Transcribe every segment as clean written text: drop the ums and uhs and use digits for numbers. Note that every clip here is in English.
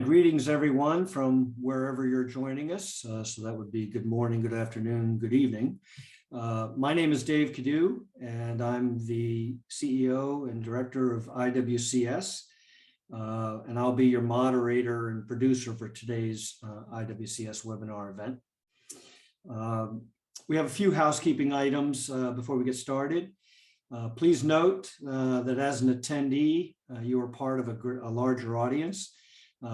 Greetings, everyone, from wherever you're joining us. So that would be good morning, good afternoon, good evening. My name is Dave Cadu, and I'm the CEO and director of IWCS. And I'll be your moderator and producer for today's IWCS webinar event. We have a few housekeeping items before we get started. Please note that as an attendee, you are part of a larger audience.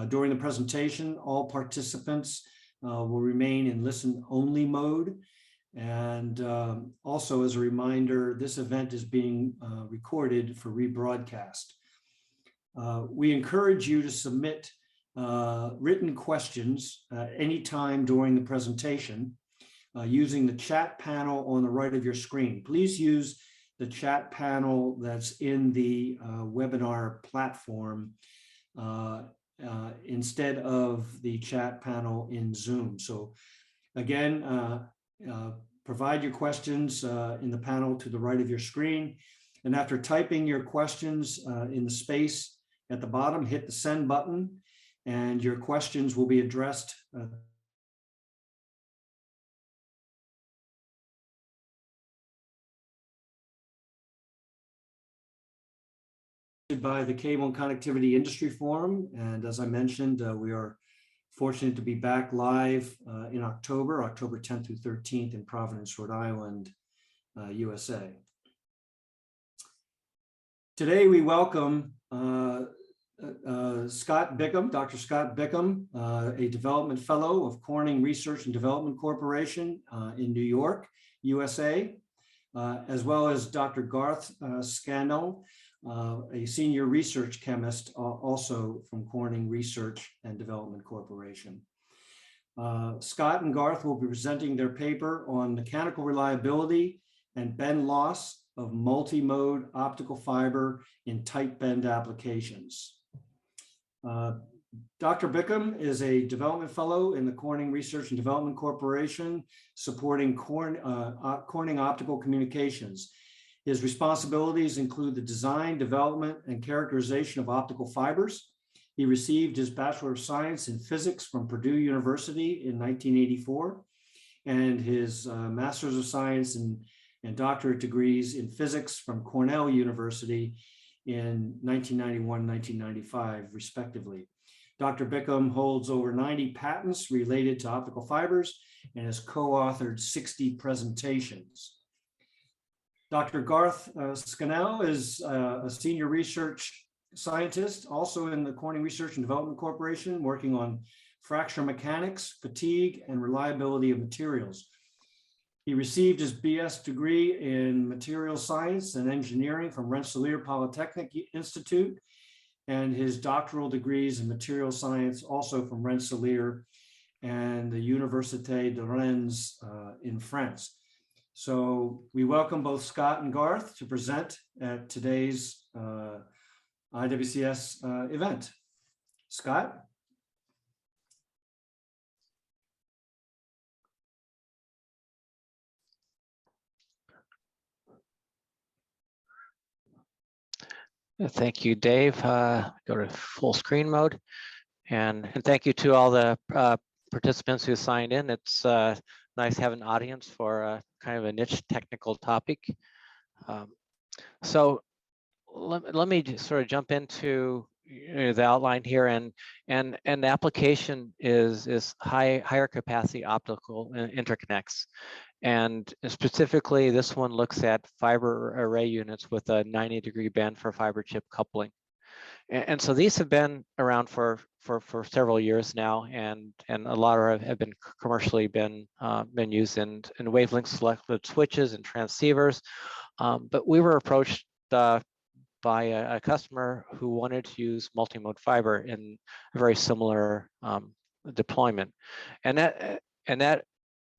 During the presentation, all participants will remain in listen-only mode. And also, as a reminder, this event is being recorded for rebroadcast. We encourage you to submit written questions anytime during the presentation using the chat panel on the right of your screen. Please use the chat panel that's in the webinar platform instead of the chat panel in Zoom. So again, provide your questions in the panel to the right of your screen. And after typing your questions in the space at the bottom, hit the send button, and your questions will be addressed by the Cable and Connectivity Industry Forum. And as I mentioned, we are fortunate to be back live in October 10th through 13th in Providence, Rhode Island, USA. Today we welcome Scott Bickham, Dr. Scott Bickham, a development fellow of Corning Research and Development Corporation in New York, USA, as well as Dr. Garth Scannell, a senior research chemist, also from Corning Research and Development Corporation. Scott and Garth will be presenting their paper on mechanical reliability and bend loss of multi-mode optical fiber in tight bend applications. Dr. Bickham is a development fellow in the Corning Research and Development Corporation, supporting Corning Optical Communications. His responsibilities include the design, development, and characterization of optical fibers. He received his Bachelor of Science in Physics from Purdue University in 1984, and his Master's of Science and doctorate degrees in Physics from Cornell University in 1991-1995, respectively. Dr. Bickham holds over 90 patents related to optical fibers and has co-authored 60 presentations. Dr. Garth Scannell is a senior research scientist, also in the Corning Research and Development Corporation, working on fracture mechanics, fatigue, and reliability of materials. He received his BS degree in materials science and engineering from Rensselaer Polytechnic Institute, and his doctoral degrees in materials science also from Rensselaer and the Université de Rennes in France. So we welcome both Scott and Garth to present at today's IWCS event. Scott? Thank you, Dave. Go to full screen mode. And thank you to all the participants who signed in. It's nice to have an audience for kind of a niche technical topic. So let me just sort of jump into the outline here, and the application is higher capacity optical interconnects. And specifically, this one looks at fiber array units with a 90-degree bend for fiber chip coupling. And so these have been around for several years now, and a lot have been commercially been used in wavelength selective switches and transceivers. But we were approached by a customer who wanted to use multimode fiber in a very similar deployment, and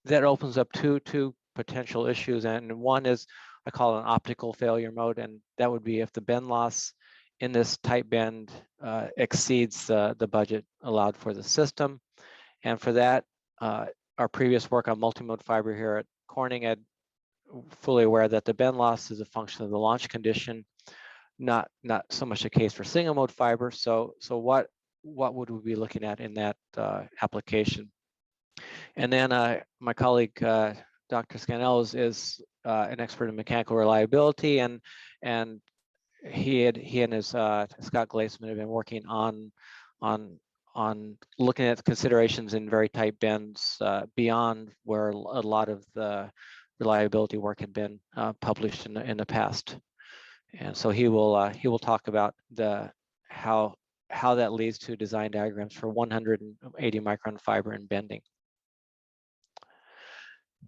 that opens up two potential issues. And one is, I call it an optical failure mode, and that would be if the bend loss in this tight bend exceeds the budget allowed for the system. And for that, our previous work on multimode fiber here at Corning had fully aware that the bend loss is a function of the launch condition, not so much the case for single mode fiber. So what what would we be looking at in that application. And then my colleague, Dr. Scannell is an expert in mechanical reliability, and he and his Scott Glaseman have been working on looking at considerations in very tight bends beyond where a lot of the reliability work had been published in the past. And so he will talk about how that leads to design diagrams for 180 micron fiber and bending.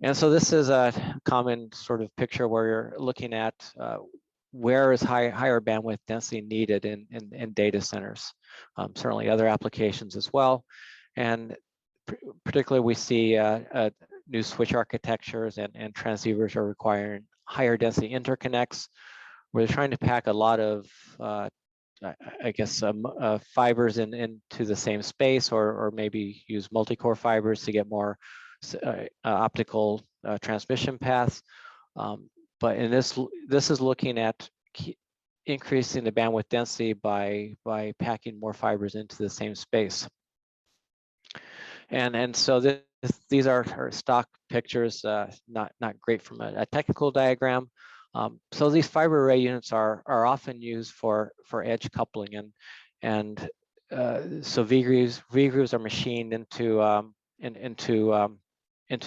And so this is a common sort of picture where you're looking at where is higher bandwidth density needed in data centers. Certainly other applications as well. And particularly we see new switch architectures and transceivers are requiring higher density interconnects, where they're trying to pack a lot of I guess fibers into the same space, or maybe use multi-core fibers to get more optical transmission paths. But in this is looking at increasing the bandwidth density by packing more fibers into the same space. And so these are stock pictures, not great from a technical diagram. So these fiber array units are often used for edge coupling, and so V-grooves are machined into a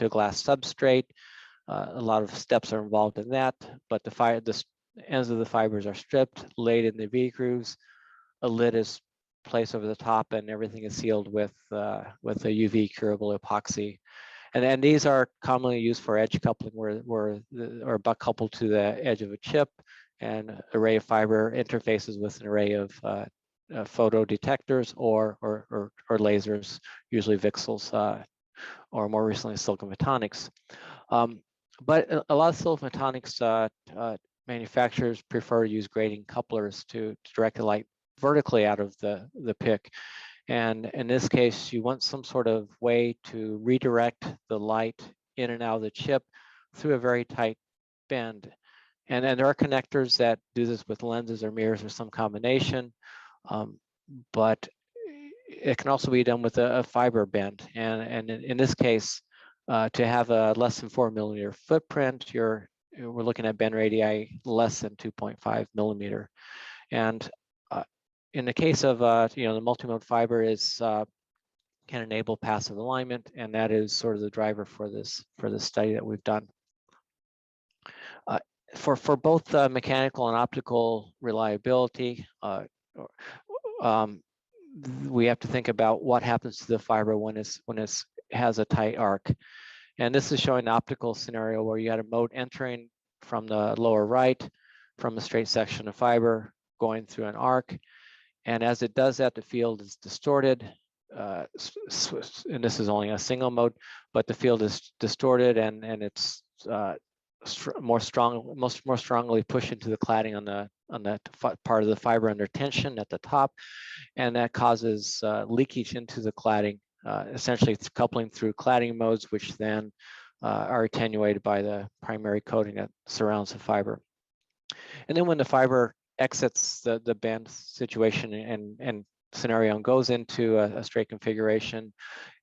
glass substrate. A lot of steps are involved in that, but the ends of the fibers are stripped, laid in the V-grooves. A lid is placed over the top, and everything is sealed with a UV curable epoxy. And then these are commonly used for edge coupling, or butt coupled to the edge of a chip, and array of fiber interfaces with an array of photo detectors or lasers, usually VCSELs, or more recently silicon photonics. But a lot of silicon photonics manufacturers prefer to use grating couplers to direct the light vertically out of the PIC. And in this case, you want some sort of way to redirect the light in and out of the chip through a very tight bend. And there are connectors that do this with lenses or mirrors or some combination, but it can also be done with a fiber bend. And in this case, to have a less than 4 millimeter footprint, we're looking at bend radii less than 2.5 millimeter. And in the case of the multimode fiber can enable passive alignment, and that is sort of the driver for this study that we've done. For both mechanical and optical reliability, we have to think about what happens to the fiber when it has a tight arc. And this is showing the optical scenario where you had a mode entering from the lower right from a straight section of fiber going through an arc. And as it does that, the field is distorted. And this is only a single mode, but the field is distorted, and it's more strongly pushed into the cladding on that part of the fiber under tension at the top, and that causes leakage into the cladding, essentially coupling through cladding modes, which then are attenuated by the primary coating that surrounds the fiber. And then when the fiber exits the band situation and scenario and goes into a straight configuration,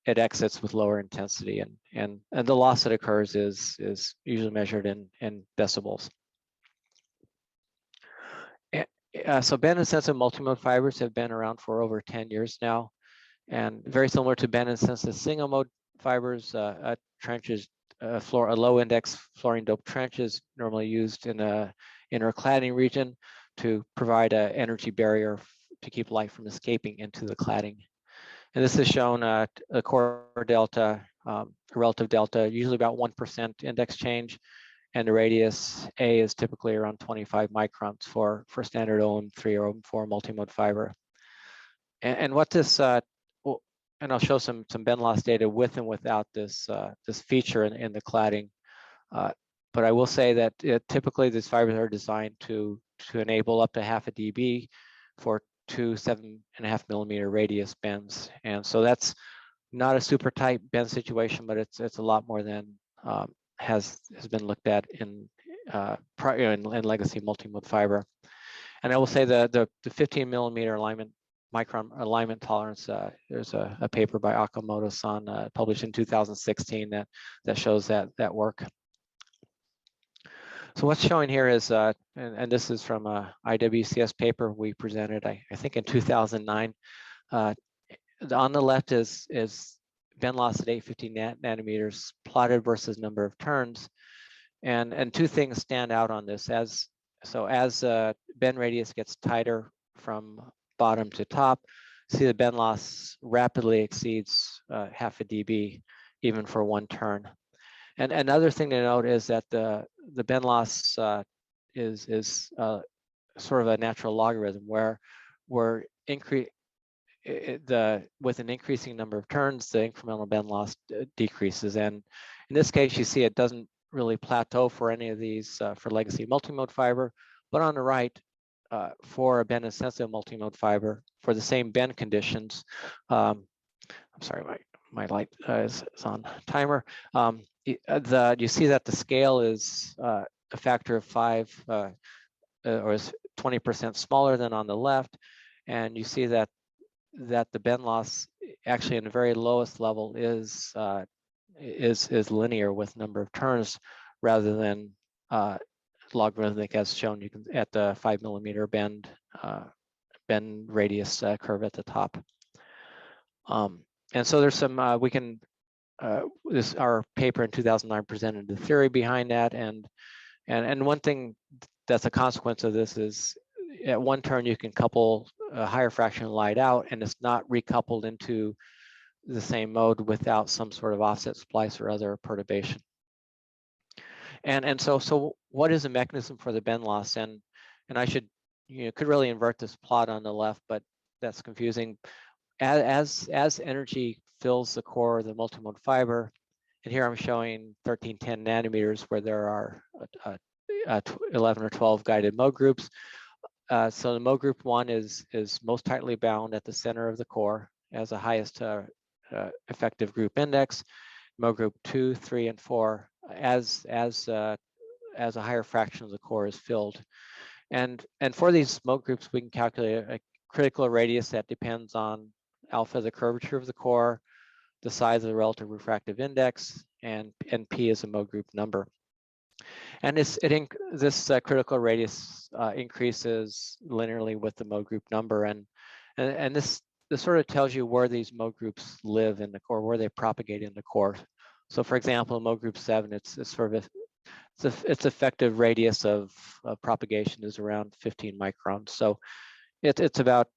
it exits with lower intensity, and the loss that occurs is usually measured in decibels. So band and sensitive multimode fibers have been around for over 10 years now, and very similar to band and sensitive single mode fibers, trenches, a low index fluorine doped trench is normally used in a inner cladding region to provide an energy barrier to keep light from escaping into the cladding. And this is shown a core delta, relative delta, usually about 1% index change, and the radius A is typically around 25 microns for standard OM3 or OM4 multimode fiber. And what this, and I'll show some bend loss data with and without this feature in the cladding. But I will say that typically these fibers are designed to enable up to half a dB for 2 7.5 millimeter radius bends. And so that's not a super tight bend situation, but it's a lot more than has been looked at in legacy multimode fiber. And I will say that the 15 millimeter alignment micron alignment tolerance. There's a paper by Akamoto-san published in 2016 that shows that work. So what's showing here is, and this is from a IWCS paper we presented, I think in 2009. On the left is bend loss at 850 nanometers plotted versus number of turns. And two things stand out on this. As bend radius gets tighter from bottom to top, see the bend loss rapidly exceeds half a dB even for one turn. And another thing to note is that the bend loss is sort of a natural logarithm where with an increasing number of turns, the incremental bend loss decreases. And in this case, you see it doesn't really plateau for any of these for legacy multimode fiber, but on the right, for a bend insensitive multimode fiber, for the same bend conditions, I'm sorry, my light is on timer. You see that the scale is a factor of 5, or is 20% smaller than on the left, and you see that the bend loss actually in the very lowest level is linear with number of turns rather than logarithmic as shown. You can at the 5 millimeter bend radius curve at the top. And so there's some our paper in 2009 presented the theory behind that, and one thing that's a consequence of this is at one turn you can couple a higher fraction of light out, and it's not recoupled into the same mode without some sort of offset splice or other perturbation. And so what is the mechanism for the bend loss? And I could really invert this plot on the left, but that's confusing. As energy fills the core of the multimode fiber, and here I'm showing 1310 nanometers where there are 11 or 12 guided mode groups. So the mode group 1 is most tightly bound at the center of the core as the highest effective group index. Mode group 2, 3, and 4 as a higher fraction of the core is filled. And for these mode groups, we can calculate a critical radius that depends on alpha, the curvature of the core, the size of the relative refractive index, and P is a mode group number. And this critical radius increases linearly with the mode group number, and this sort of tells you where these mode groups live in the core, where they propagate in the core. So, for example, in mode group 7, it's effective radius of propagation is around 15 microns. So it's about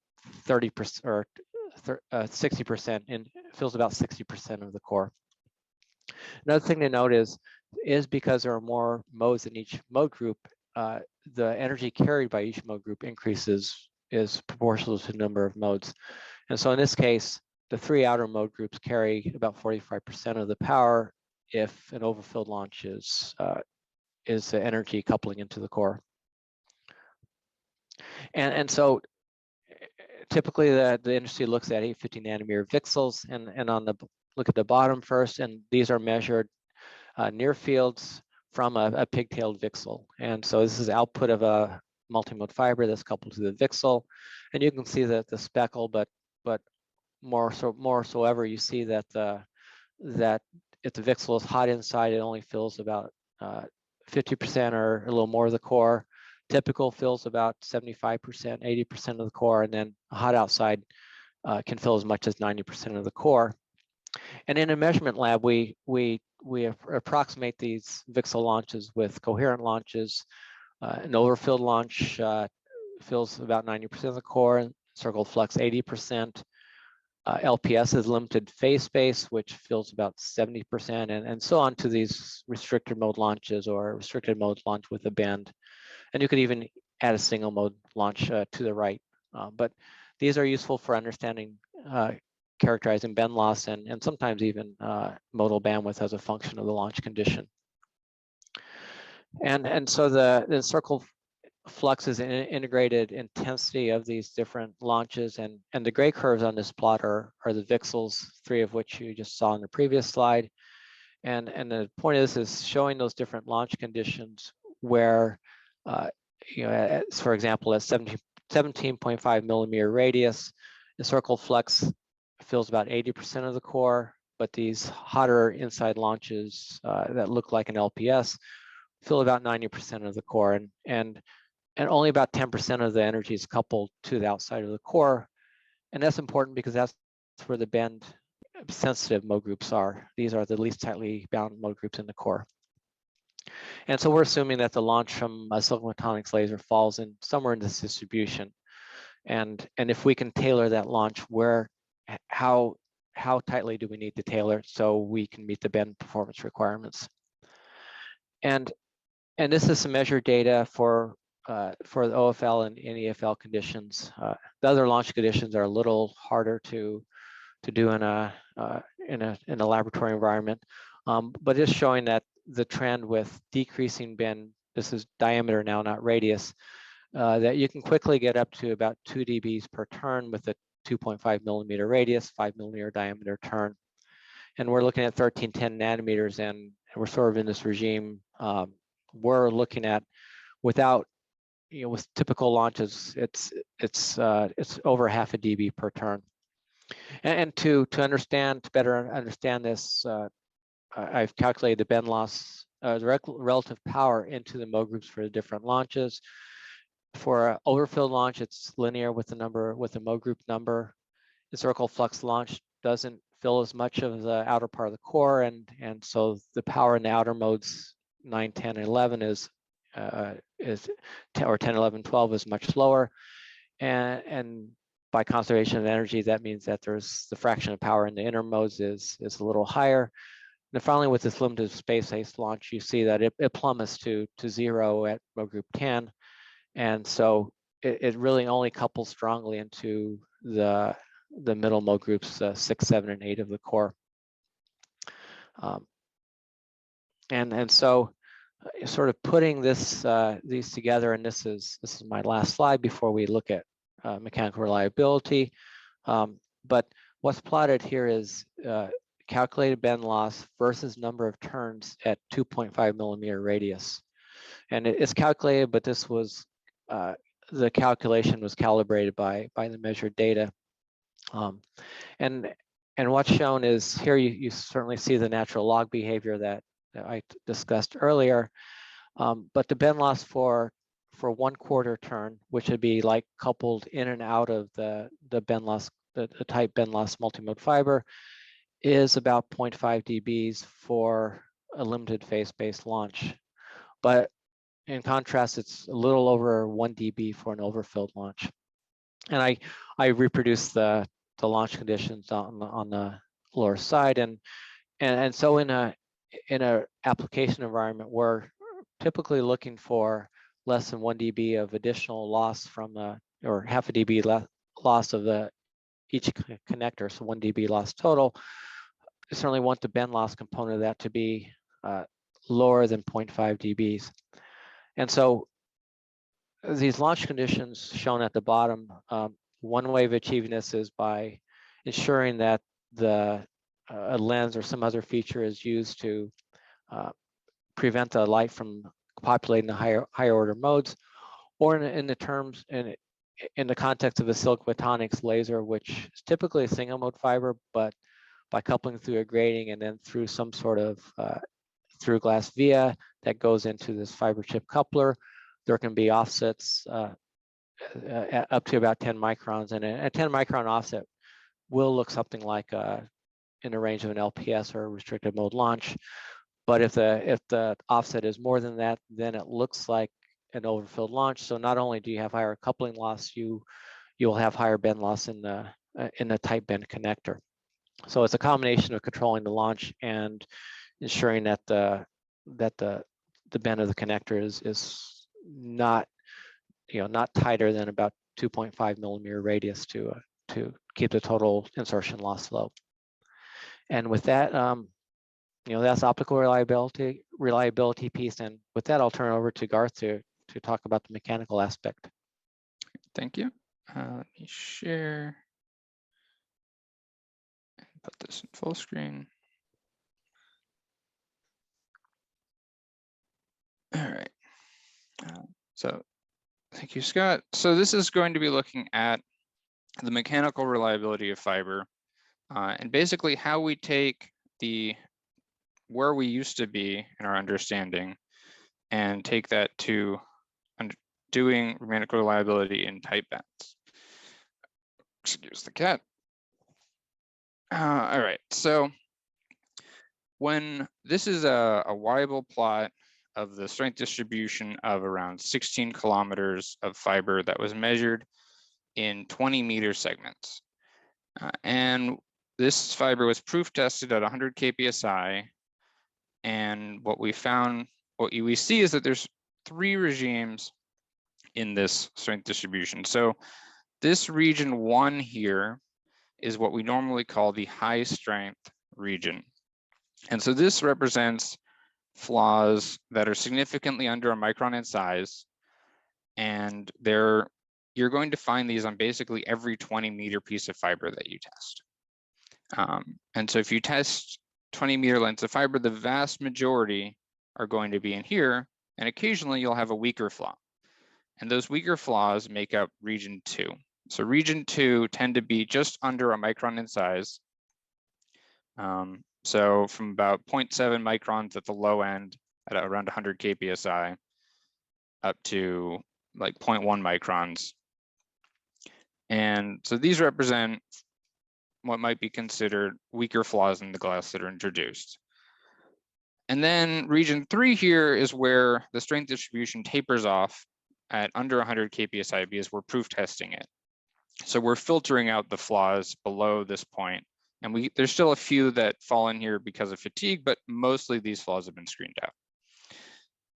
30% or 60%, and fills about 60% of the core. Another thing to note is because there are more modes in each mode group, the energy carried by each mode group is proportional to the number of modes. And so in this case, the 3 outer mode groups carry about 45% of the power if an overfilled launch is the energy coupling into the core. And so typically the industry looks at 850 nanometer VCSELs, and look at the bottom first, and these are measured near fields from a pigtailed VCSEL. And so this is output of a multimode fiber that's coupled to the VCSEL, and you can see that the speckle, but more so ever, you see that that if the VCSEL is hot inside, it only fills about 50% or a little more of the core. Typical fills about 75%, 80% of the core, and then hot outside can fill as much as 90% of the core. And in a measurement lab, we approximate these VCSEL launches with coherent launches. An overfilled launch fills about 90% of the core, circled flux 80%. LPS is limited phase space, which fills about 70%, and so on to these restricted mode launches or restricted mode launch with a bend. And you could even add a single mode launch to the right. But these are useful for understanding, characterizing bend loss, and sometimes even modal bandwidth as a function of the launch condition. And so the circle flux is an integrated intensity of these different launches, and the gray curves on this plot are the VCSELs, 3 of which you just saw in the previous slide. And the point of this is showing those different launch conditions where, for example, at 17.5 millimeter radius, Encircled flux fills about 80% of the core, but these hotter inside launches that look like an LPS fill about 90% of the core, and only about 10% of the energy is coupled to the outside of the core. And that's important because that's where the bend sensitive mode groups are. These are the least tightly bound mode groups in the core. And so we're assuming that the launch from a silicon photonics laser falls in somewhere in this distribution. And if we can tailor that launch, how tightly do we need to tailor it so we can meet the bend performance requirements? And this is some measured data for the OFL and NEFL conditions. The other launch conditions are a little harder to do in a laboratory environment, but it's showing that the trend with decreasing bend, this is diameter now, not radius, that you can quickly get up to about 2 dBs per turn with a 2.5 millimeter radius, 5 millimeter diameter turn. And we're looking at 1310 nanometers, and we're sort of in this regime. We're looking at, without, with typical launches, it's over half a dB per turn. And to better understand this, I've calculated the bend loss, the relative power into the mode groups for the different launches. For an overfilled launch, it's linear with the mode group number. The encircled flux launch doesn't fill as much of the outer part of the core, and so the power in the outer modes 9, 10, and 11 is 10, or 10, 11, 12 is much lower, and by conservation of energy, that means that there's the fraction of power in the inner modes is a little higher. And finally, with this limited space-based launch, you see that it plummets to 0 at mode group 10. And so it really only couples strongly into the middle mode groups 6, 7, and 8 of the core. And so sort of putting these together, and this is my last slide before we look at mechanical reliability. But what's plotted here is calculated bend loss versus number of turns at 2.5 millimeter radius. And it's calculated, but this was, the calculation was calibrated by the measured data. And what's shown is here you certainly see the natural log behavior that I discussed earlier, but the bend loss for 1/4 turn, which would be like coupled in and out of the bend loss, the type bend loss multimode fiber, is about 0.5 dBs for a limited phase-based launch. But in contrast, it's a little over 1 dB for an overfilled launch. And I reproduced the launch conditions on the lower side, and so in a application environment, we're typically looking for less than 1 dB of additional loss from or half a dB loss of each connector, so 1 dB loss total. I certainly want the bend loss component of that to be lower than 0.5 dBs. And so these launch conditions shown at the bottom, one way of achieving this is by ensuring that a lens or some other feature is used to prevent the light from populating the higher order modes, or in the context of a silicon photonics laser, which is typically a single mode fiber, but by coupling through a grating and then through some sort of through glass via that goes into this fiber chip coupler, there can be offsets up to about 10 microns, and a 10 micron offset will look something like in the range of an LPS or a restricted mode launch. But if the offset is more than that, then it looks like an overfilled launch. So not only do you have higher coupling loss, you'll have higher bend loss in the tight bend connector. So it's a combination of controlling the launch and ensuring that the bend of the connector is not tighter than about 2.5 millimeter radius to keep the total insertion loss low. And with that, that's optical reliability piece. And with that, I'll turn it over to Garth to talk about the mechanical aspect. Thank you. Let me share and put this in full screen. All right. So thank you, Scott. So this is going to be looking at the mechanical reliability of fiber, and basically how we take where we used to be in our understanding and take that to doing mechanical reliability in tight bends. Excuse the cat. All right, so when this is a Weibull plot of the strength distribution of around 16 kilometers of fiber that was measured in 20-meter segments. And this fiber was proof tested at 100 kpsi. And what we see is that there's 3 regimes in this strength distribution. So this region 1 here is what we normally call the high strength region. And so this represents flaws that are significantly under a micron in size. And you're going to find these on basically every 20-meter piece of fiber that you test. And so if you test 20-meter lengths of fiber, the vast majority are going to be in here, and occasionally you'll have a weaker flaw. And those weaker flaws make up region 2. So region 2 tend to be just under a micron in size. So from about 0.7 microns at the low end at around 100 kpsi up to like 0.1 microns. And so these represent what might be considered weaker flaws in the glass that are introduced. And then region 3 here is where the strength distribution tapers off at under 100 kpsi because we're proof testing it. So we're filtering out the flaws below this point. And there's still a few that fall in here because of fatigue, but mostly these flaws have been screened out.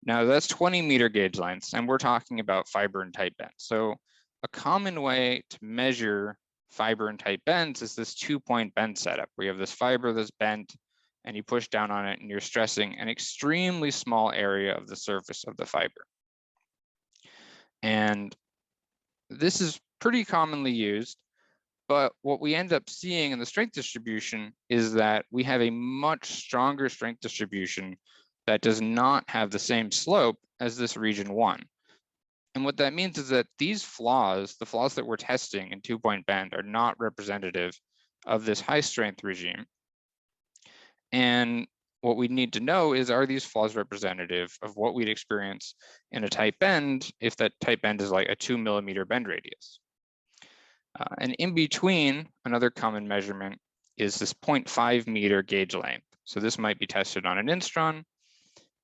Now that's 20-meter gauge lengths, and we're talking about fiber and tight bends. So a common way to measure fiber and tight bends is this 2-point bend setup, where you have this fiber that's bent and you push down on it and you're stressing an extremely small area of the surface of the fiber. And this is pretty commonly used, but what we end up seeing in the strength distribution is that we have a much stronger strength distribution that does not have the same slope as this region 1. And what that means is that these flaws, the flaws that we're testing in 2-point bend, are not representative of this high strength regime. And what we need to know is, are these flaws representative of what we'd experience in a tight bend if that tight bend is like a 2-millimeter bend radius? And in between, another common measurement is this 0.5 meter gauge length. So this might be tested on an instron.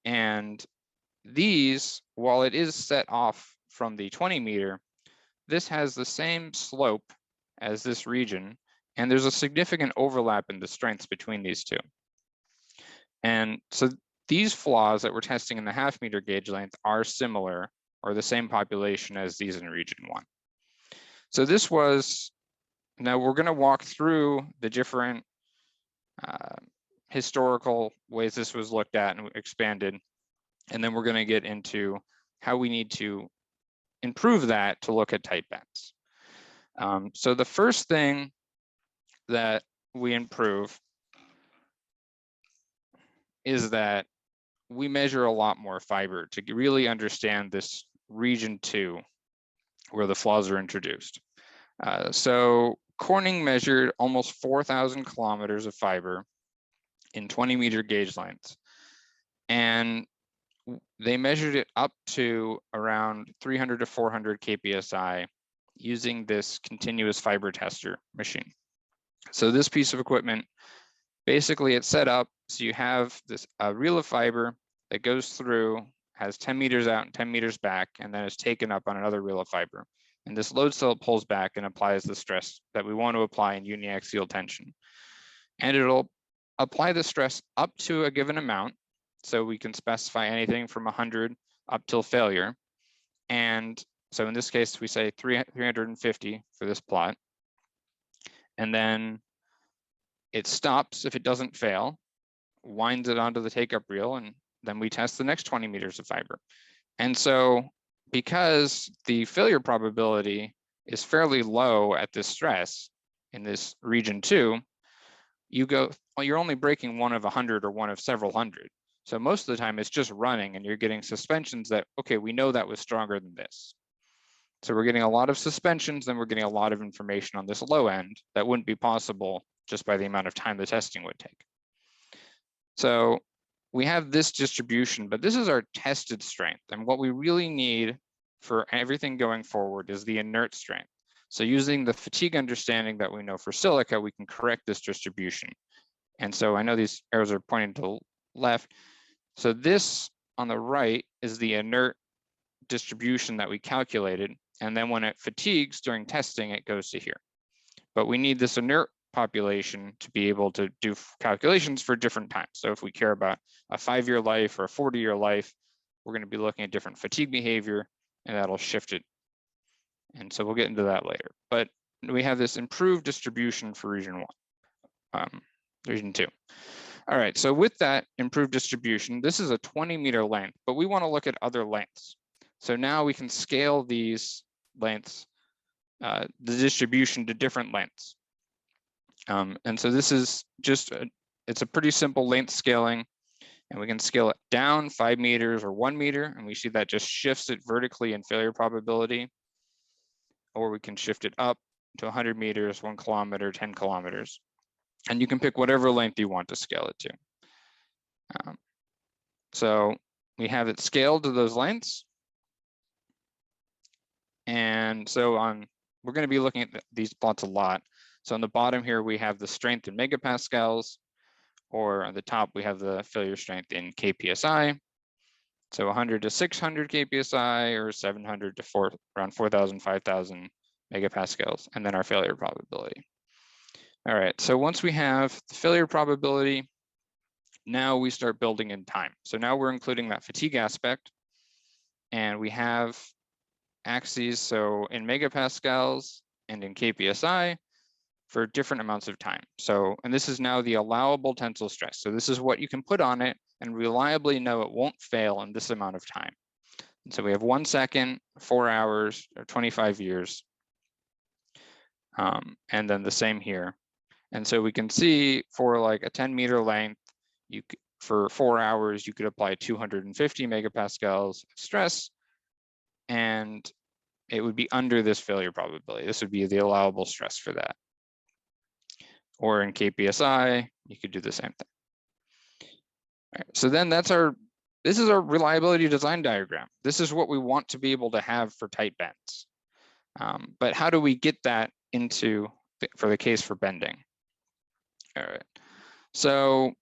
And these, while it is set off from the 20-meter, this has the same slope as this region, and there's a significant overlap in the strengths between these two. And so these flaws that we're testing in the 0.5 meter gauge length are similar, or the same population as these in region 1. So this was, now we're going to walk through the different historical ways this was looked at and expanded, and then we're going to get into how we need to improve that to look at tight bends. So the first thing that we improve is that we measure a lot more fiber to really understand this region 2 where the flaws are introduced. So Corning measured almost 4,000 kilometers of fiber in 20-meter gauge lengths, and they measured it up to around 300 to 400 kpsi using this continuous fiber tester machine. So this piece of equipment, basically it's set up so you have this reel of fiber that goes through, has 10 meters out and 10 meters back, and then is taken up on another reel of fiber. And this load cell pulls back and applies the stress that we want to apply in uniaxial tension. And it'll apply the stress up to a given amount. So we can specify anything from 100 up till failure. And so in this case, we say 350 for this plot. And then it stops if it doesn't fail, winds it onto the take-up reel, and then we test the next 20 meters of fiber. And so because the failure probability is fairly low at this stress in this region 2, you're only breaking one of 100 or one of several hundred. So most of the time it's just running and you're getting suspensions that, okay, we know that was stronger than this. So we're getting a lot of suspensions, then we're getting a lot of information on this low end that wouldn't be possible just by the amount of time the testing would take. So we have this distribution, but this is our tested strength. And what we really need for everything going forward is the inert strength. So using the fatigue understanding that we know for silica, we can correct this distribution. And so I know these arrows are pointing to the left. So this on the right is the inert distribution that we calculated. And then when it fatigues during testing, it goes to here. But we need this inert population to be able to do calculations for different times. So if we care about a 5-year life or a 40-year life, we're going to be looking at different fatigue behavior, and that'll shift it. And so we'll get into that later. But we have this improved distribution for region 1, region 2. All right, so with that improved distribution, this is a 20-meter length, but we want to look at other lengths. So now we can scale these lengths, the distribution to different lengths. And so this is just, it's a pretty simple length scaling, and we can scale it down 5 meters or 1 meter, and we see that just shifts it vertically in failure probability. Or we can shift it up to 100 meters, 1 kilometer, 10 kilometers. And you can pick whatever length you want to scale it to. So we have it scaled to those lengths. And so we're going to be looking at these plots a lot. So on the bottom here, we have the strength in megapascals, or on the top, we have the failure strength in kpsi. So 100 to 600 kpsi, or 700 to around 4,000, 5,000 megapascals, and then our failure probability. All right, so once we have the failure probability, now we start building in time. So now we're including that fatigue aspect, and we have axes, so in megapascals and in kpsi for different amounts of time. So, and this is now the allowable tensile stress. So this is what you can put on it and reliably know it won't fail in this amount of time. And so we have 1 second, 4 hours, or 25 years. And then the same here. And so we can see for like a 10-meter length, for 4 hours, you could apply 250 megapascals of stress, and it would be under this failure probability. This would be the allowable stress for that. Or in kpsi, you could do the same thing. All right, so then this is our reliability design diagram. This is what we want to be able to have for tight bends. But how do we get that into for the case for bending? All right, so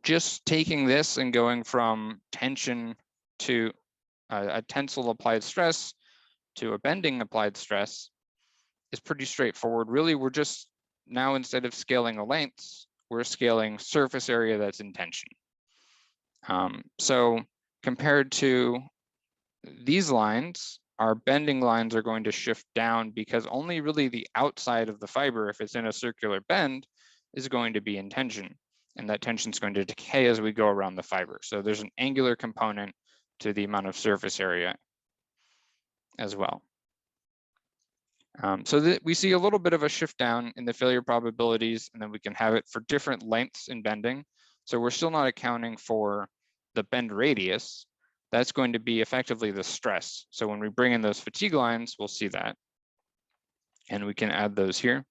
just taking this and going from tension to a tensile applied stress to a bending applied stress is pretty straightforward. Really, we're just now, instead of scaling the lengths, we're scaling surface area that's in tension. So compared to these lines, our bending lines are going to shift down because only really the outside of the fiber, if it's in a circular bend, is going to be in tension. And that tension is going to decay as we go around the fiber. So there's an angular component to the amount of surface area as well. So we see a little bit of a shift down in the failure probabilities, and then we can have it for different lengths in bending. So we're still not accounting for the bend radius. That's going to be effectively the stress. So when we bring in those fatigue lines, we'll see that. And we can add those here.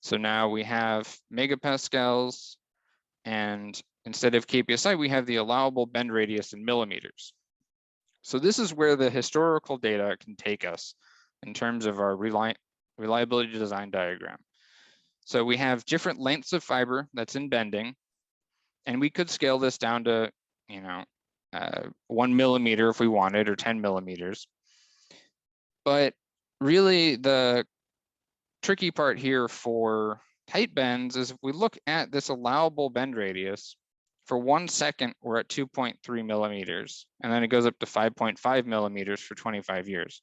So now we have megapascals, and instead of kpsi, we have the allowable bend radius in millimeters. So this is where the historical data can take us in terms of our reliability design diagram. So we have different lengths of fiber that's in bending, and we could scale this down to, 1 millimeter if we wanted, or 10 millimeters. But really the tricky part here for tight bends is if we look at this allowable bend radius, for 1 second, we're at 2.3 millimeters, and then it goes up to 5.5 millimeters for 25 years.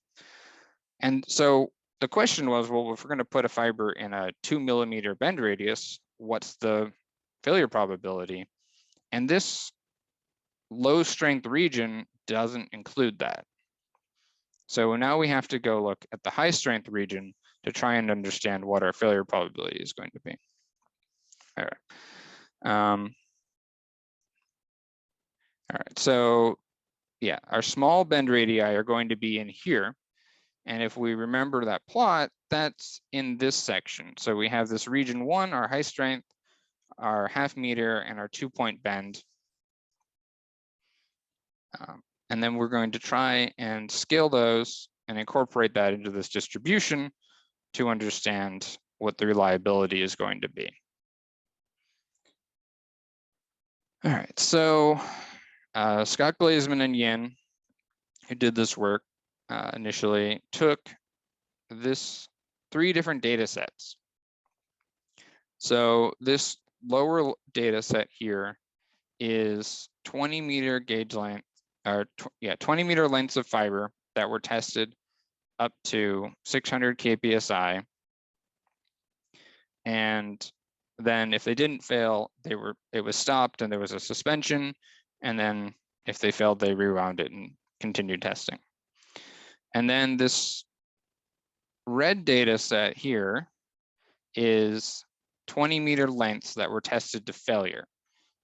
And so the question was, well, if we're going to put a fiber in a 2 millimeter bend radius, what's the failure probability? And this low strength region doesn't include that. So now we have to go look at the high strength region to try and understand what our failure probability is going to be. All right. All right, so yeah, our small bend radii are going to be in here. And if we remember that plot, that's in this section. So we have this region 1, our high strength, our half meter, and our 2-point bend. And then we're going to try and scale those and incorporate that into this distribution to understand what the reliability is going to be. All right, so Scott Glazman and Yin, who did this work initially, took this 3 different data sets. So this lower data set here is 20-meter gauge length, or 20-meter lengths of fiber that were tested up to 600 kpsi. And then if they didn't fail, it was stopped and there was a suspension. And then if they failed, they rewound it and continued testing. And then this red data set here is 20-meter lengths that were tested to failure.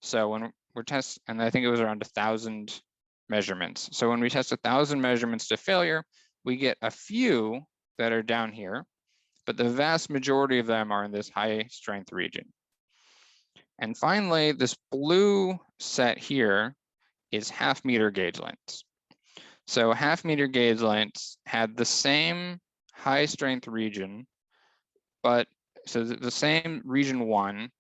So when we're testing, and I think it was around 1,000 measurements. So when we test 1,000 measurements to failure, we get a few that are down here, but the vast majority of them are in this high strength region. And finally, this blue set here is half-meter gauge lengths. So half-meter gauge lengths had the same high strength region, but so the same region 1,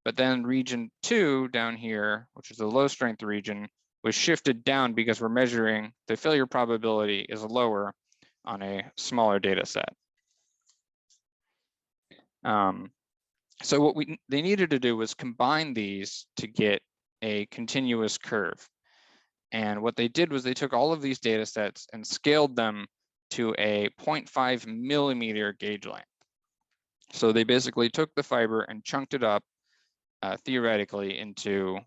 but then region 2 down here, which is the low strength region, was shifted down because we're measuring the failure probability is lower on a smaller data set. So what they needed to do was combine these to get a continuous curve. And what they did was they took all of these data sets and scaled them to a 0.5 millimeter gauge length. So they basically took the fiber and chunked it up theoretically into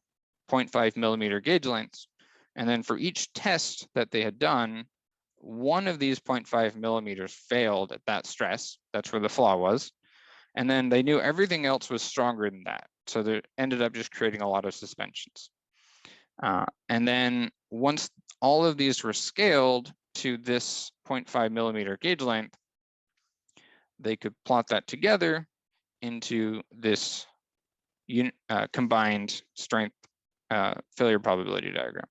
0.5 millimeter gauge lengths. And then for each test that they had done, one of these 0.5 millimeters failed at that stress. That's where the flaw was. And then they knew everything else was stronger than that. So they ended up just creating a lot of suspensions. And then once all of these were scaled to this 0.5 millimeter gauge length, they could plot that together into this combined strength failure probability diagram.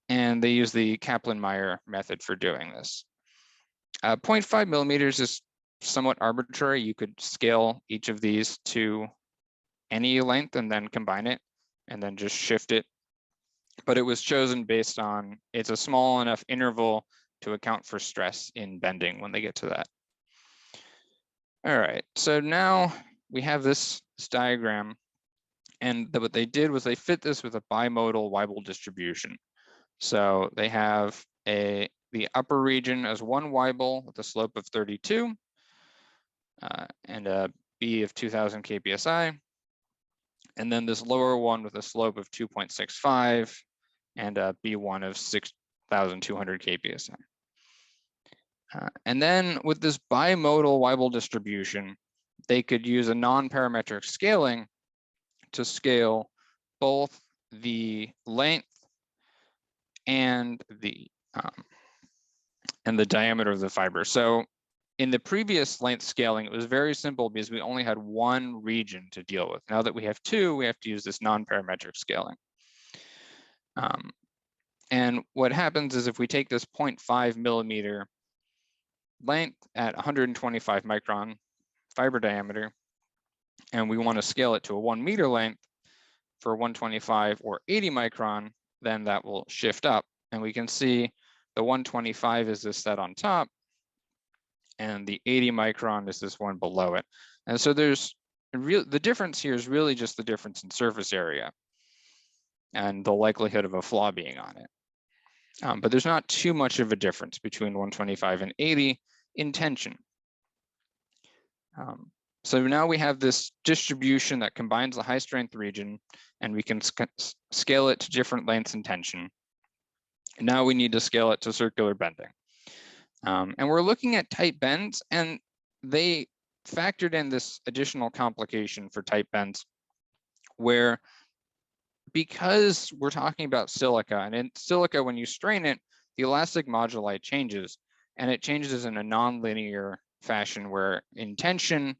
And they use the Kaplan-Meier method for doing this. 0.5 millimeters is somewhat arbitrary. You could scale each of these to any length and then combine it and then just shift it. But it was chosen based on it's a small enough interval to account for stress in bending when they get to that. All right, so now we have this diagram, and what they did was they fit this with a bimodal Weibull distribution. So they have the upper region as one Weibull with a slope of 32 and a B of 2000 kpsi. And then this lower one with a slope of 2.65 and a B1 of 6,200 kpsi. And then with this bimodal Weibull distribution, they could use a non-parametric scaling to scale both the length and the diameter of the fiber. So in the previous length scaling, it was very simple because we only had one region to deal with. Now that we have two, we have to use this non-parametric scaling. And what happens is if we take this 0.5 millimeter length at 125 micron fiber diameter, and we want to scale it to a 1 meter length for 125 or 80 micron, then that will shift up. And we can see the 125 is this set on top, and the 80 micron is this one below it. And so there's the difference here is really just the difference in surface area and the likelihood of a flaw being on it. But there's not too much of a difference between 125 and 80 in tension. So now we have this distribution that combines the high strength region, and we can scale it to different lengths and tension. And now we need to scale it to circular bending. And we're looking at tight bends, and they factored in this additional complication for tight bends, where because we're talking about silica, and in silica, when you strain it, the elastic moduli changes, and it changes in a nonlinear fashion where in tension,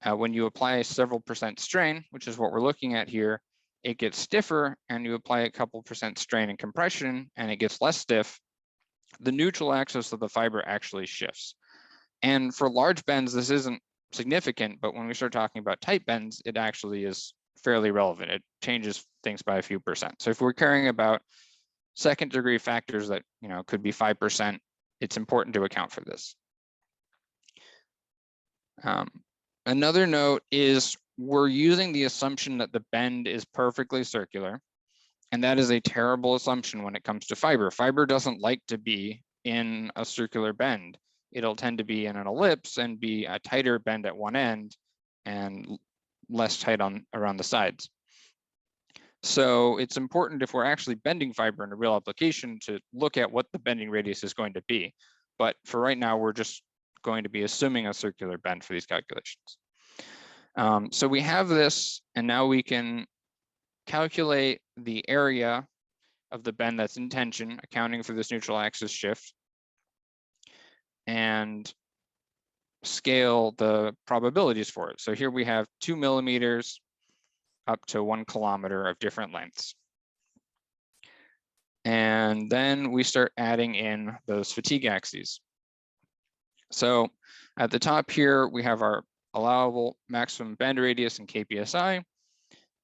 when you apply several percent strain, which is what we're looking at here, it gets stiffer, and you apply a couple percent strain in compression and it gets less stiff. The neutral axis of the fiber actually shifts. And for large bends, this isn't significant, but when we start talking about tight bends, it actually is fairly relevant. It changes things by a few percent. So if we're caring about second degree factors that could be 5%, it's important to account for this. Another note is we're using the assumption that the bend is perfectly circular, and that is a terrible assumption when it comes to fiber. Fiber doesn't like to be in a circular bend. It'll tend to be in an ellipse and be a tighter bend at one end and less tight around the sides. So it's important, if we're actually bending fiber in a real application, to look at what the bending radius is going to be. But for right now, we're just going to be assuming a circular bend for these calculations. So we have this, and now we can calculate the area of the bend that's in tension, accounting for this neutral axis shift, and scale the probabilities for it. So here we have 2 millimeters up to 1 kilometer of different lengths. And then we start adding in those fatigue axes. So at the top here, we have our allowable maximum bend radius in kpsi.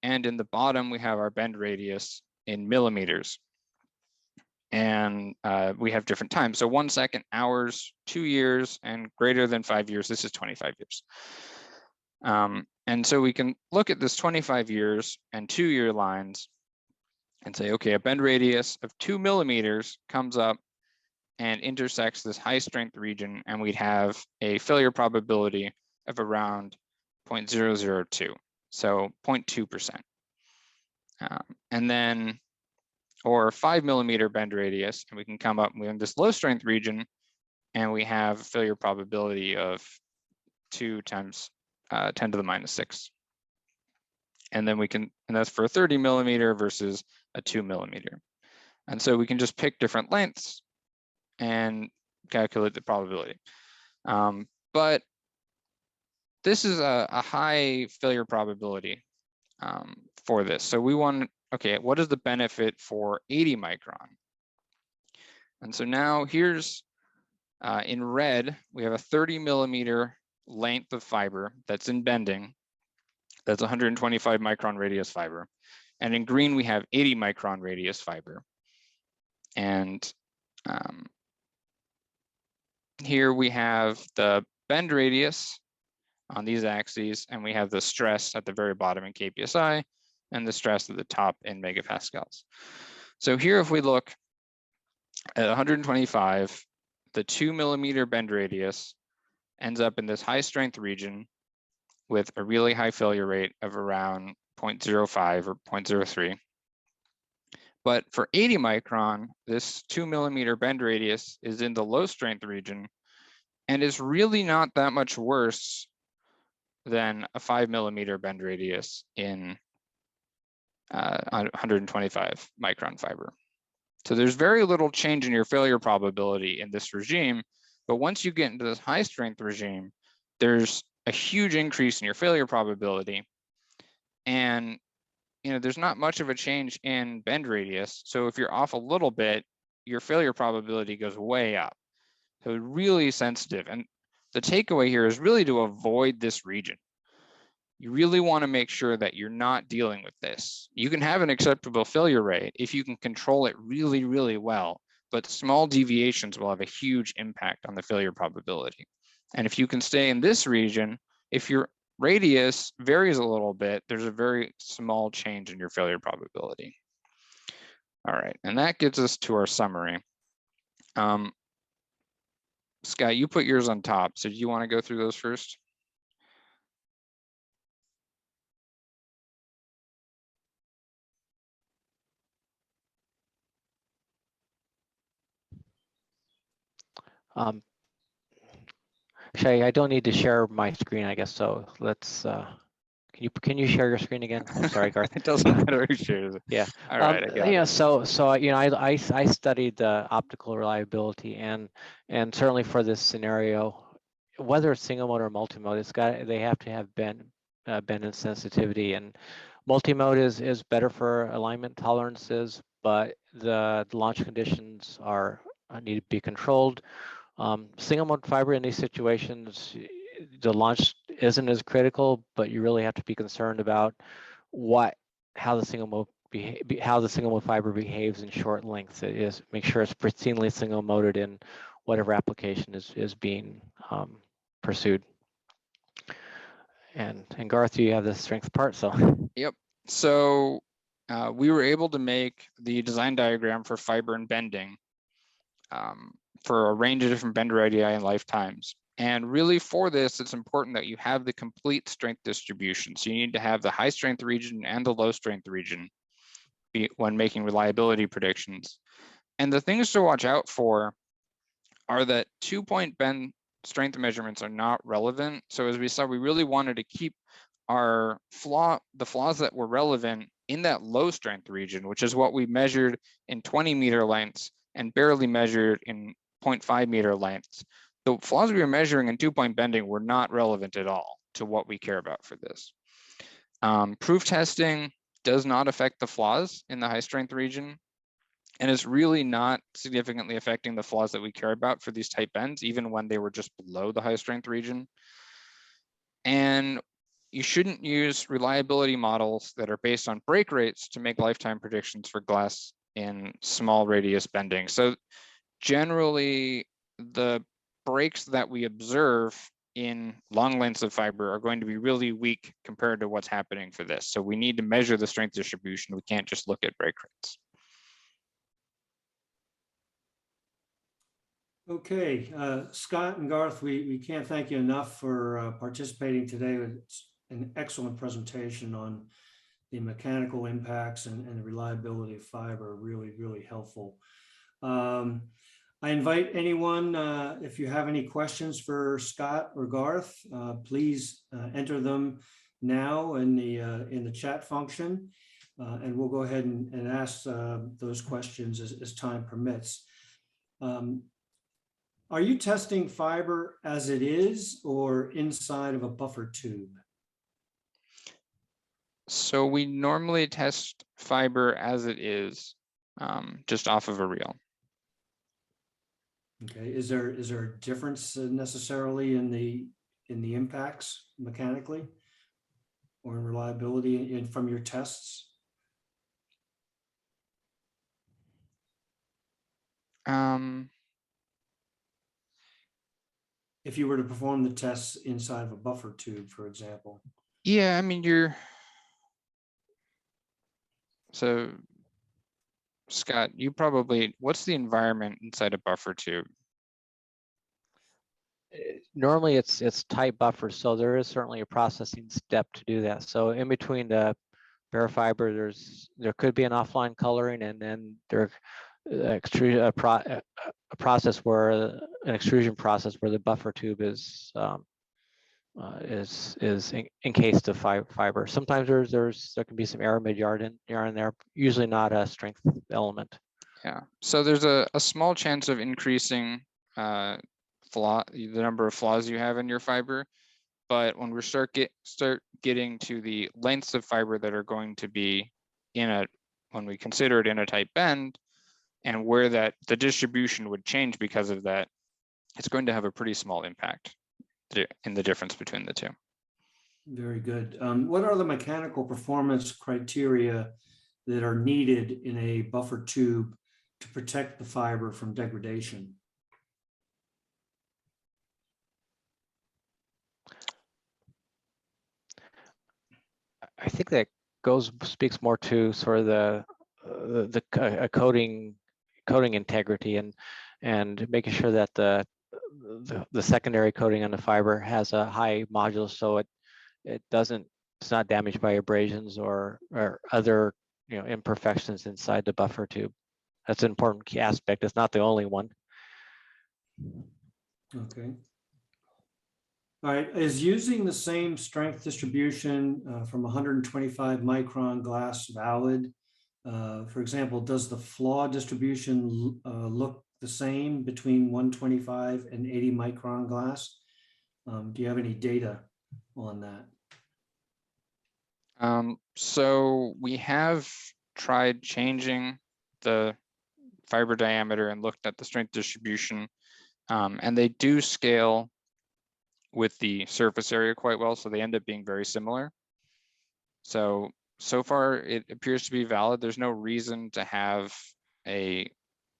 And in the bottom, we have our bend radius in millimeters. And we have different times. So 1 second, hours, 2 years, and greater than 5 years. This is 25 years. And so we can look at this 25 years and 2-year lines and say, okay, a bend radius of 2 millimeters comes up and intersects this high strength region, and we'd have a failure probability of around 0.002, so 0.2%. And then, or 5 millimeter bend radius, and we can come up in this low strength region, and we have a failure probability of 2 times 10 to the minus 6. And then we can, and that's for a 30 millimeter versus a 2 millimeter. And so we can just pick different lengths and calculate the probability. But this is a high failure probability for this. So we want, okay, what is the benefit for 80 micron? And so now here's in red, we have a 30 millimeter length of fiber that's in bending. That's 125 micron radius fiber. And in green, we have 80 micron radius fiber. And here we have the bend radius on these axes, and we have the stress at the very bottom in kpsi and the stress at the top in megapascals. So here, if we look at 125, the 2 millimeter bend radius ends up in this high strength region with a really high failure rate of around 0.05 or 0.03. But for 80 micron, this 2 millimeter bend radius is in the low strength region and is really not that much worse than a 5 millimeter bend radius in 125 micron fiber. So there's very little change in your failure probability in this regime, but once you get into this high strength regime, there's a huge increase in your failure probability. And there's not much of a change in bend radius. So if you're off a little bit, your failure probability goes way up. So really sensitive. And the takeaway here is really to avoid this region. You really want to make sure that you're not dealing with this. You can have an acceptable failure rate if you can control it really, really well, but small deviations will have a huge impact on the failure probability. And if you can stay in this region, if your radius varies a little bit, there's a very small change in your failure probability. All right, and that gets us to our summary. Scott, you put yours on top, so do you want to go through those first? Shay, I don't need to share my screen, I guess, so let's, can Can you share your screen again? I'm sorry, Garth. It doesn't matter who shares it. Yeah. All right, I got yeah. it. So you know, I studied optical reliability, and certainly for this scenario, whether it's single mode or multimode, they have to have bend and sensitivity, and multimode is better for alignment tolerances, but the launch conditions need to be controlled. Single mode fiber in these situations, the launch isn't as critical, but you really have to be concerned about how the single mode fiber behaves in short lengths. It is make sure it's pristinely single moded in whatever application is being pursued. And Garth, you have the strength part, so. Yep. So we were able to make the design diagram for fiber and bending for a range of different bend radii and lifetimes. And really for this, it's important that you have the complete strength distribution. So you need to have the high strength region and the low strength region when making reliability predictions. And the things to watch out for are that 2-point bend strength measurements are not relevant. So as we saw, we really wanted to keep the flaws that were relevant in that low strength region, which is what we measured in 20 meter lengths and barely measured in 0.5 meter lengths. The flaws we were measuring in 2-point bending were not relevant at all to what we care about for this. Proof testing does not affect the flaws in the high strength region, and it's really not significantly affecting the flaws that we care about for these tight bends, even when they were just below the high strength region. And you shouldn't use reliability models that are based on break rates to make lifetime predictions for glass in small radius bending. So generally, the breaks that we observe in long lengths of fiber are going to be really weak compared to what's happening for this. So we need to measure the strength distribution. We can't just look at break rates. Okay, Scott and Garth, we can't thank you enough for participating today. It's an excellent presentation on the mechanical impacts and the reliability of fiber. Really, really helpful. I invite anyone, if you have any questions for Scott or Garth, please enter them now in the chat function, and we'll go ahead and ask those questions as time permits. Are you testing fiber as it is or inside of a buffer tube? So we normally test fiber as it is, just off of a reel. Okay, is there a difference necessarily in the impacts mechanically or in reliability from your tests? If you were to perform the tests inside of a buffer tube, for example. Yeah, I mean, so Scott, what's the environment inside a buffer tube? Normally it's tight buffers, so there is certainly a processing step to do that. So in between the bare fiber, there could be an offline coloring, and then an extrusion process where the buffer tube is encased of fiber. Sometimes there can be some aramid yarn in there, usually not a strength element. Yeah, so there's a small chance of increasing the number of flaws you have in your fiber, but when we start getting to the lengths of fiber that are going to be when we consider it in a tight bend, and where the distribution would change because of that, it's going to have a pretty small impact in the difference between the two. Very good. What are the mechanical performance criteria that are needed in a buffer tube to protect the fiber from degradation? I think that speaks more to sort of the coating integrity and making sure that the secondary coating on the fiber has a high modulus, so it's not damaged by abrasions or other imperfections inside the buffer tube. That's an important key aspect. It's not the only one. Okay. All right, is using the same strength distribution from 125 micron glass valid? For example, does the flaw distribution look the same between 125 and 80 micron glass? Do you have any data on that? So we have tried changing the fiber diameter and looked at the strength distribution, and they do scale with the surface area quite well, so they end up being very similar. So far it appears to be valid. There's no reason to have a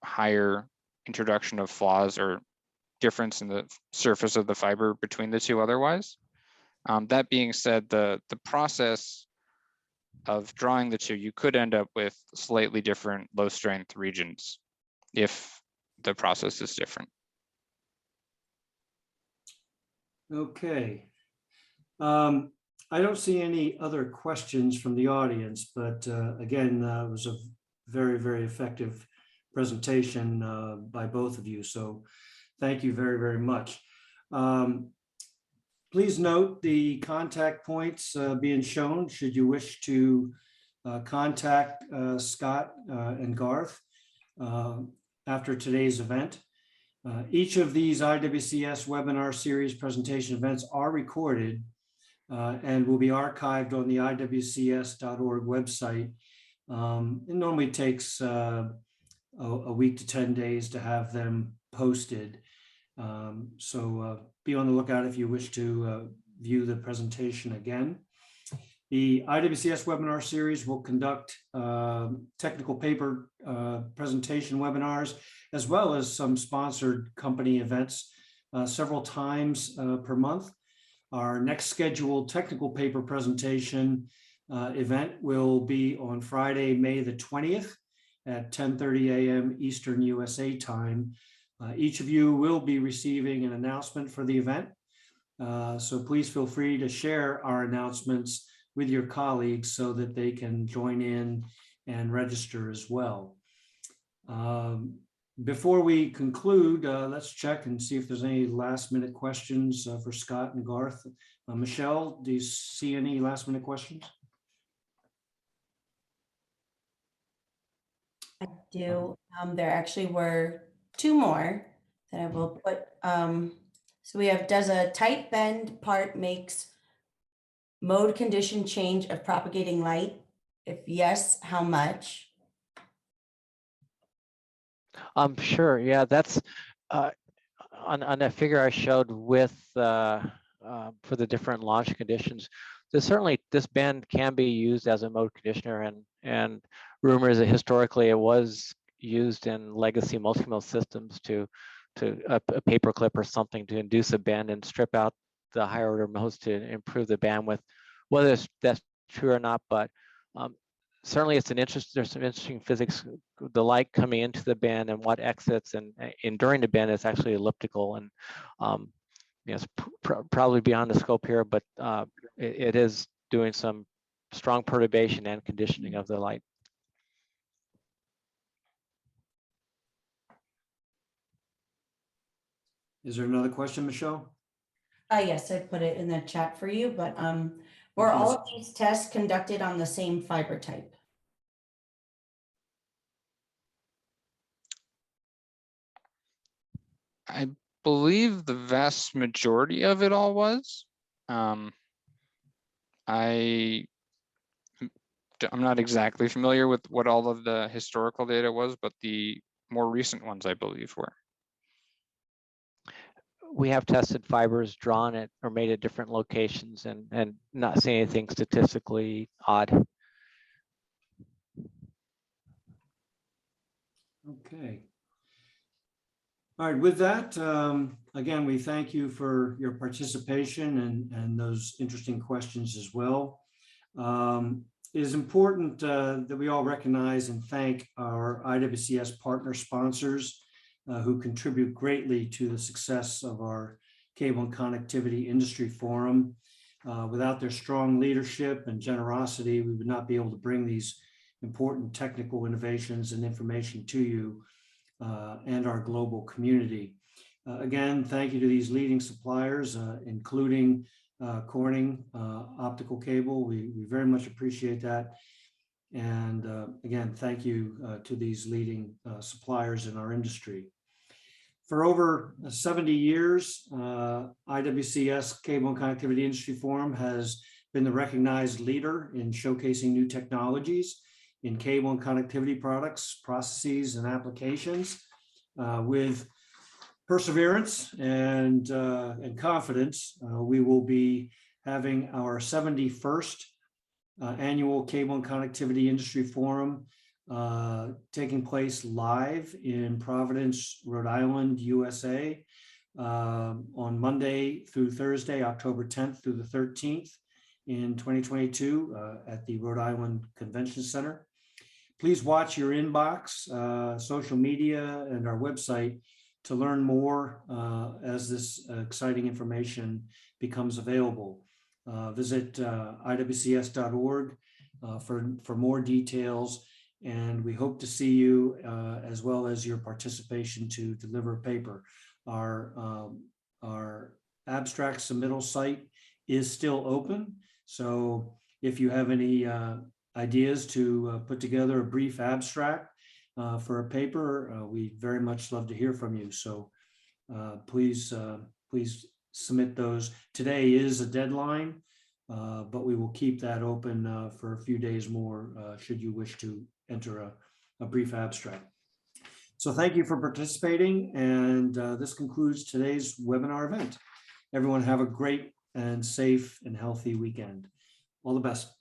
higher introduction of flaws or difference in the surface of the fiber between the two otherwise. That being said, the process of drawing the two, you could end up with slightly different low strength regions if the process is different. Okay. I don't see any other questions from the audience, but again, it was a very, very effective presentation by both of you. So thank you very, very much. Please note the contact points being shown should you wish to contact Scott and Garth after today's event. Each of these IWCS webinar series presentation events are recorded and will be archived on the IWCS.org website. It normally takes a week to 10 days to have them posted. So be on the lookout if you wish to view the presentation again. The IWCS webinar series will conduct technical paper presentation webinars, as well as some sponsored company events several times per month. Our next scheduled technical paper presentation event will be on Friday, May the 20th at 10:30 a.m. Eastern USA time. Each of you will be receiving an announcement for the event. So please feel free to share our announcements with your colleagues so that they can join in and register as well. Before we conclude, let's check and see if there's any last minute questions for Scott and Garth. Michelle, do you see any last minute questions? I do. There actually were two more that I will put. So we have, does a tight bend part makes mode condition change of propagating light? If yes, how much? Sure. Yeah, that's on that figure I showed with for the different launch conditions. There's certainly this band can be used as a mode conditioner, and rumors that historically it was used in legacy multimode systems to a paperclip or something to induce a bend and strip out the higher order modes to improve the bandwidth. Whether that's true or not, but certainly it's there's some interesting physics. The light coming into the band and what exits and during the band is actually elliptical, and you know, it's probably beyond the scope here, but it is doing some strong perturbation and conditioning of the light. Is there another question, Michelle? Yes, I put it in the chat for you, but were all of these tests conducted on the same fiber type? I believe the vast majority of it all was. I'm not exactly familiar with what all of the historical data was, but the more recent ones I believe were. We have tested fibers drawn at or made at different locations and not seeing anything statistically odd. Okay. All right, with that, again, we thank you for your participation and those interesting questions as well. It is important that we all recognize and thank our IWCS partner sponsors who contribute greatly to the success of our Cable and Connectivity Industry Forum. Without their strong leadership and generosity, we would not be able to bring these important technical innovations and information to you and our global community. Again, thank you to these leading suppliers, including Corning Optical Cable. We very much appreciate that. And again, thank you to these leading suppliers in our industry. For over 70 years, IWCS Cable and Connectivity Industry Forum has been the recognized leader in showcasing new technologies in cable and connectivity products, processes, and applications. With perseverance and confidence, we will be having our 71st annual Cable and Connectivity Industry Forum taking place live in Providence, Rhode Island, USA, on Monday through Thursday, October 10th through the 13th in 2022 at the Rhode Island Convention Center. Please watch your inbox, social media, and our website to learn more as this exciting information becomes available. Visit IWCS.org for more details, and we hope to see you as well as your participation to deliver a paper. Our abstract submittal site is still open, so if you have any ideas to put together a brief abstract for a paper, we very much love to hear from you. So please submit those. Today is a deadline, but we will keep that open for a few days more should you wish to enter a brief abstract. So thank you for participating, and this concludes today's webinar event. Everyone have a great and safe and healthy weekend. All the best.